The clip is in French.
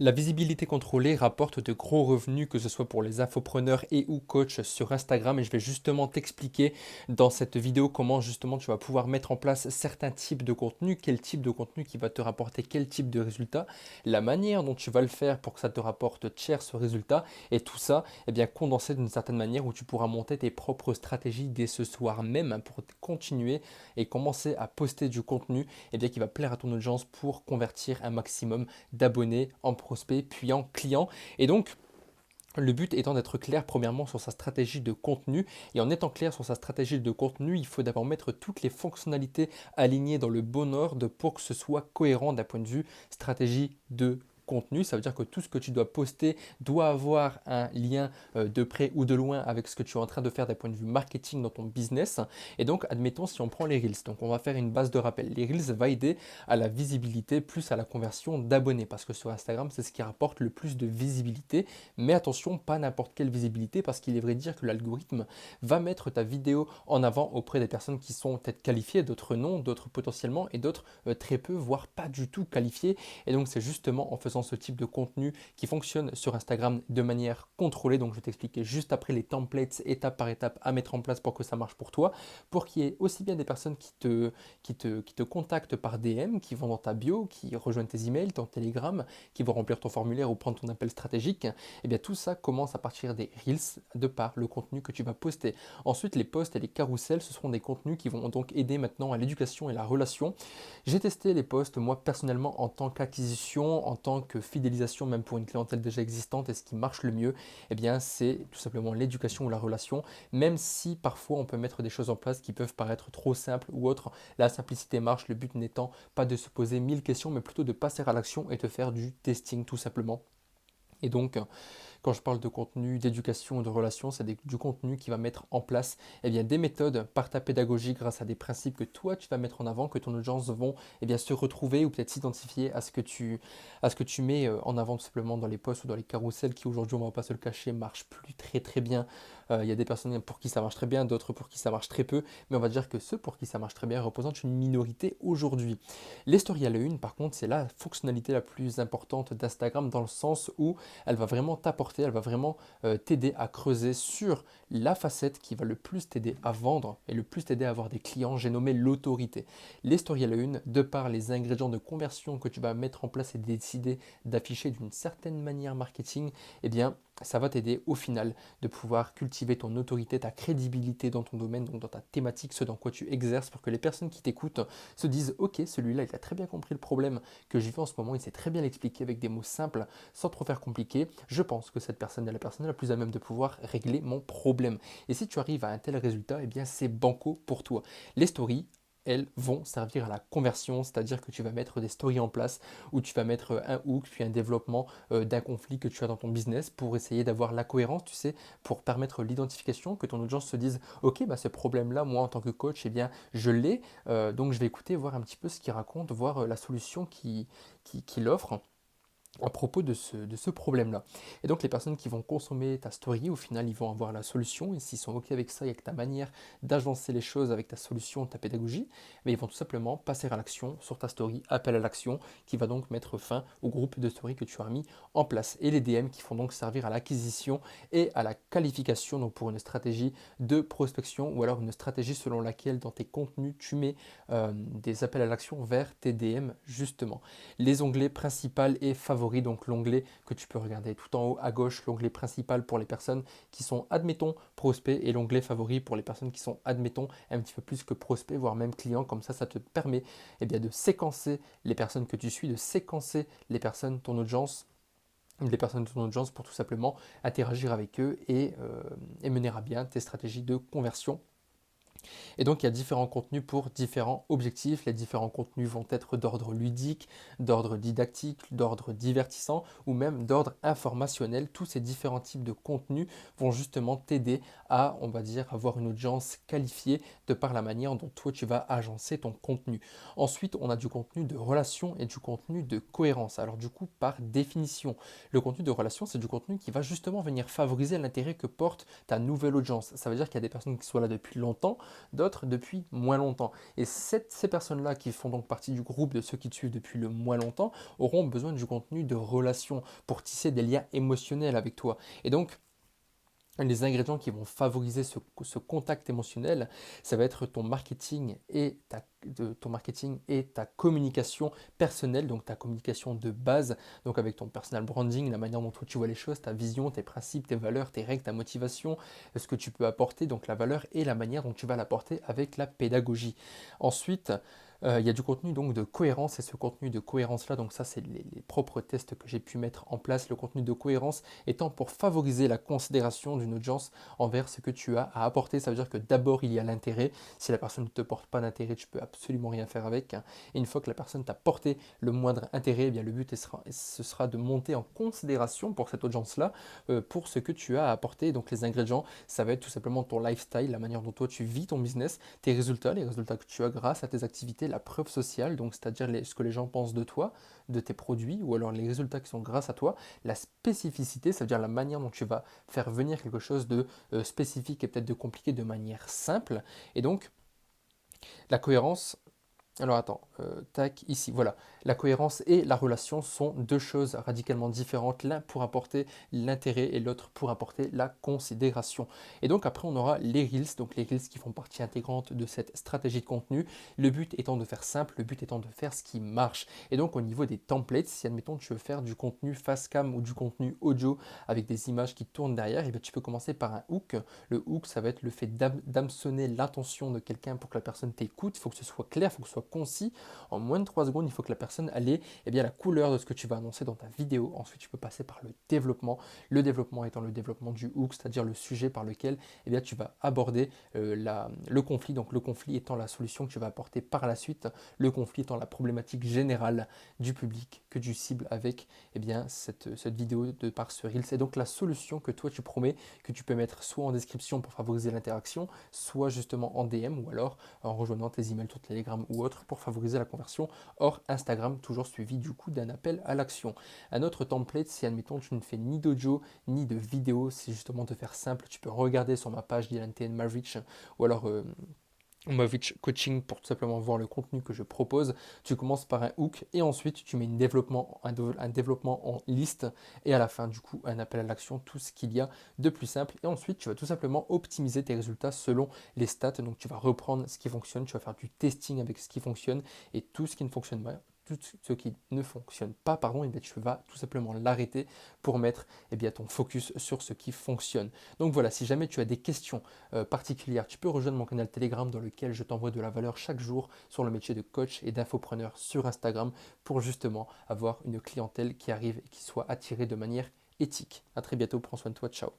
La visibilité contrôlée rapporte de gros revenus, que ce soit pour les infopreneurs et ou coachs sur Instagram. Et je vais justement t'expliquer dans cette vidéo comment justement tu vas pouvoir mettre en place certains types de contenu, quel type de contenu qui va te rapporter quel type de résultat, la manière dont tu vas le faire pour que ça te rapporte cher ce résultat. Et tout ça, eh bien, condensé d'une certaine manière où tu pourras monter tes propres stratégies dès ce soir même pour continuer et commencer à poster du contenu qui va plaire à ton audience pour convertir un maximum d'abonnés en prospects, puis en clients. Et donc, le but étant d'être clair premièrement sur sa stratégie de contenu. Et en étant clair sur sa stratégie de contenu, il faut d'abord mettre toutes les fonctionnalités alignées dans le bon ordre pour que ce soit cohérent d'un point de vue stratégie de contenu. Ça veut dire que tout ce que tu dois poster doit avoir un lien de près ou de loin avec ce que tu es en train de faire d'un point de vue marketing dans ton business. Et donc, admettons si on prend les Reels. Donc, on va faire une base de rappel. Les Reels va aider à la visibilité plus à la conversion d'abonnés parce que sur Instagram, c'est ce qui rapporte le plus de visibilité. Mais attention, pas n'importe quelle visibilité parce qu'il est vrai de dire que l'algorithme va mettre ta vidéo en avant auprès des personnes qui sont peut-être qualifiées, d'autres non, d'autres potentiellement et d'autres très peu, voire pas du tout qualifiées. Et donc c'est justement en faisant ce type de contenu qui fonctionne sur Instagram de manière contrôlée. Donc je vais t'expliquer juste après les templates étape par étape à mettre en place pour que ça marche pour toi, pour qu'il y ait aussi bien des personnes qui te contactent par DM, qui vont dans ta bio, qui rejoignent tes emails, ton Telegram, qui vont remplir ton formulaire ou prendre ton appel stratégique. Et bien tout ça commence à partir des Reels de par le contenu que tu vas poster. Ensuite, les posts et les carousels, ce seront des contenus qui vont donc aider maintenant à l'éducation et la relation. J'ai testé les posts, moi personnellement, en tant qu'acquisition, en tant que fidélisation, même pour une clientèle déjà existante. Et ce qui marche le mieux, eh bien, c'est tout simplement l'éducation ou la relation. Même si parfois on peut mettre des choses en place qui peuvent paraître trop simples ou autres, la simplicité marche. Le but n'étant pas de se poser 1000 questions, mais plutôt de passer à l'action et de faire du testing tout simplement. Et donc, quand je parle de contenu, d'éducation et de relations, c'est du contenu qui va mettre en place des méthodes par ta pédagogie grâce à des principes que toi tu vas mettre en avant, que ton audience vont se retrouver ou peut-être s'identifier à ce que tu mets en avant tout simplement dans les posts ou dans les carousels qui aujourd'hui, on ne va pas se le cacher, marchent plus très très bien. Il y a des personnes pour qui ça marche très bien, d'autres pour qui ça marche très peu, mais on va dire que ceux pour qui ça marche très bien représentent une minorité aujourd'hui. Les stories à la une, par contre, c'est la fonctionnalité la plus importante d'Instagram dans le sens où elle va vraiment t'apporter, elle va vraiment t'aider à creuser sur la facette qui va le plus t'aider à vendre et le plus t'aider à avoir des clients. J'ai nommé l'autorité. Les stories à la une, de par les ingrédients de conversion que tu vas mettre en place et décider d'afficher d'une certaine manière marketing, eh bien, ça va t'aider au final de pouvoir cultiver ton autorité, ta crédibilité dans ton domaine, donc dans ta thématique, ce dans quoi tu exerces, pour que les personnes qui t'écoutent se disent ok, celui-là, il a très bien compris le problème que j'ai vu en ce moment, il sait très bien l'expliquer avec des mots simples, sans trop faire compliqué. Je pense que cette personne est la personne la plus à même de pouvoir régler mon problème. Et si tu arrives à un tel résultat, eh bien c'est banco pour toi. Les stories, elles vont servir à la conversion, c'est-à-dire que tu vas mettre des stories en place où tu vas mettre un hook puis un développement d'un conflit que tu as dans ton business pour essayer d'avoir la cohérence, tu sais, pour permettre l'identification, que ton audience se dise ok, bah ce problème-là, moi en tant que coach, eh bien je l'ai, donc je vais écouter, voir un petit peu ce qu'il raconte, voir la solution qu'il offre à propos de ce problème-là. Et donc les personnes qui vont consommer ta story, au final, ils vont avoir la solution, et s'ils sont OK avec ça, et avec ta manière d'agencer les choses avec ta solution, ta pédagogie, mais ils vont tout simplement passer à l'action sur ta story, appel à l'action, qui va donc mettre fin au groupe de story que tu as mis en place. Et les DM qui font donc servir à l'acquisition et à la qualification, donc pour une stratégie de prospection, ou alors une stratégie selon laquelle dans tes contenus, tu mets des appels à l'action vers tes DM, justement. Les onglets principal et favoris, donc l'onglet que tu peux regarder tout en haut à gauche, l'onglet principal pour les personnes qui sont, admettons, prospects, et l'onglet favori pour les personnes qui sont, admettons, un petit peu plus que prospects, voire même clients. Comme ça te permet de séquencer les personnes que tu suis, de séquencer les personnes, ton audience, les personnes de ton audience pour tout simplement interagir avec eux et mener à bien tes stratégies de conversion. Et donc, il y a différents contenus pour différents objectifs. Les différents contenus vont être d'ordre ludique, d'ordre didactique, d'ordre divertissant ou même d'ordre informationnel. Tous ces différents types de contenus vont justement t'aider à, on va dire, avoir une audience qualifiée de par la manière dont toi tu vas agencer ton contenu. Ensuite, on a du contenu de relation et du contenu de cohérence. Alors du coup, par définition, le contenu de relation, c'est du contenu qui va justement venir favoriser l'intérêt que porte ta nouvelle audience. Ça veut dire qu'il y a des personnes qui sont là depuis longtemps, d'autres depuis moins longtemps. Et ces personnes-là qui font donc partie du groupe de ceux qui te suivent depuis le moins longtemps auront besoin du contenu de relation pour tisser des liens émotionnels avec toi. Et donc, les ingrédients qui vont favoriser ce contact émotionnel, ça va être ton marketing et ta communication personnelle, donc ta communication de base, donc avec ton personal branding, la manière dont toi tu vois les choses, ta vision, tes principes, tes valeurs, tes règles, ta motivation, ce que tu peux apporter, donc la valeur et la manière dont tu vas l'apporter avec la pédagogie. Ensuite, il y a du contenu donc de cohérence et ce contenu de cohérence là, donc ça c'est les propres tests que j'ai pu mettre en place, le contenu de cohérence étant pour favoriser la considération d'une audience envers ce que tu as à apporter. Ça veut dire que d'abord il y a l'intérêt. Si la personne ne te porte pas d'intérêt, tu peux absolument rien faire avec. Et une fois que la personne t'a porté le moindre intérêt, eh bien le but ce sera de monter en considération pour cette audience-là, pour ce que tu as à apporter. Donc les ingrédients, ça va être tout simplement ton lifestyle, la manière dont toi tu vis ton business, tes résultats, les résultats que tu as grâce à tes activités, la preuve sociale, donc c'est-à-dire ce que les gens pensent de toi, de tes produits, ou alors les résultats qui sont grâce à toi, la spécificité, ça veut dire la manière dont tu vas faire venir quelque chose de spécifique et peut-être de compliqué de manière simple. Et donc, la cohérence, alors attends, tac, ici, voilà. La cohérence et la relation sont deux choses radicalement différentes, l'un pour apporter l'intérêt et l'autre pour apporter la considération. Et donc après on aura les Reels, donc les Reels qui font partie intégrante de cette stratégie de contenu, le but étant de faire simple, le but étant de faire ce qui marche. Et donc au niveau des templates, si admettons tu veux faire du contenu face cam ou du contenu audio avec des images qui tournent derrière, et bien tu peux commencer par un hook. Le hook ça va être le fait d'hameçonner l'attention de quelqu'un pour que la personne t'écoute, il faut que ce soit clair, il faut que ce soit concis. En moins de 3 secondes, il faut que la personne ait la couleur de ce que tu vas annoncer dans ta vidéo. Ensuite, tu peux passer par le développement. Le développement étant le développement du hook, c'est-à-dire le sujet par lequel tu vas aborder le conflit. Donc le conflit étant la solution que tu vas apporter par la suite, le conflit étant la problématique générale du public que tu cibles avec cette vidéo de par ce Reels. C'est donc la solution que toi tu promets, que tu peux mettre soit en description pour favoriser l'interaction, soit justement en DM ou alors en rejoignant tes emails, ton Telegram ou autre pour favoriser la conversion hors Instagram, toujours suivi du coup d'un appel à l'action. Un autre template, si admettons tu ne fais ni d'audio ni de vidéo, c'est justement de faire simple, tu peux regarder sur ma page Dylan TN Maverich ou alors Maverich Coaching pour tout simplement voir le contenu que je propose. Tu commences par un hook et ensuite tu mets un développement en liste et à la fin du coup un appel à l'action, tout ce qu'il y a de plus simple. Et ensuite tu vas tout simplement optimiser tes résultats selon les stats. Donc tu vas reprendre ce qui fonctionne, tu vas faire du testing avec ce qui fonctionne et tout ce qui ne fonctionne pas. Tout ce qui ne fonctionne pas, pardon, tu vas tout simplement l'arrêter pour mettre ton focus sur ce qui fonctionne. Donc voilà, si jamais tu as des questions particulière, tu peux rejoindre mon canal Telegram dans lequel je t'envoie de la valeur chaque jour sur le métier de coach et d'infopreneur sur Instagram pour justement avoir une clientèle qui arrive et qui soit attirée de manière éthique. A très bientôt, prends soin de toi, ciao.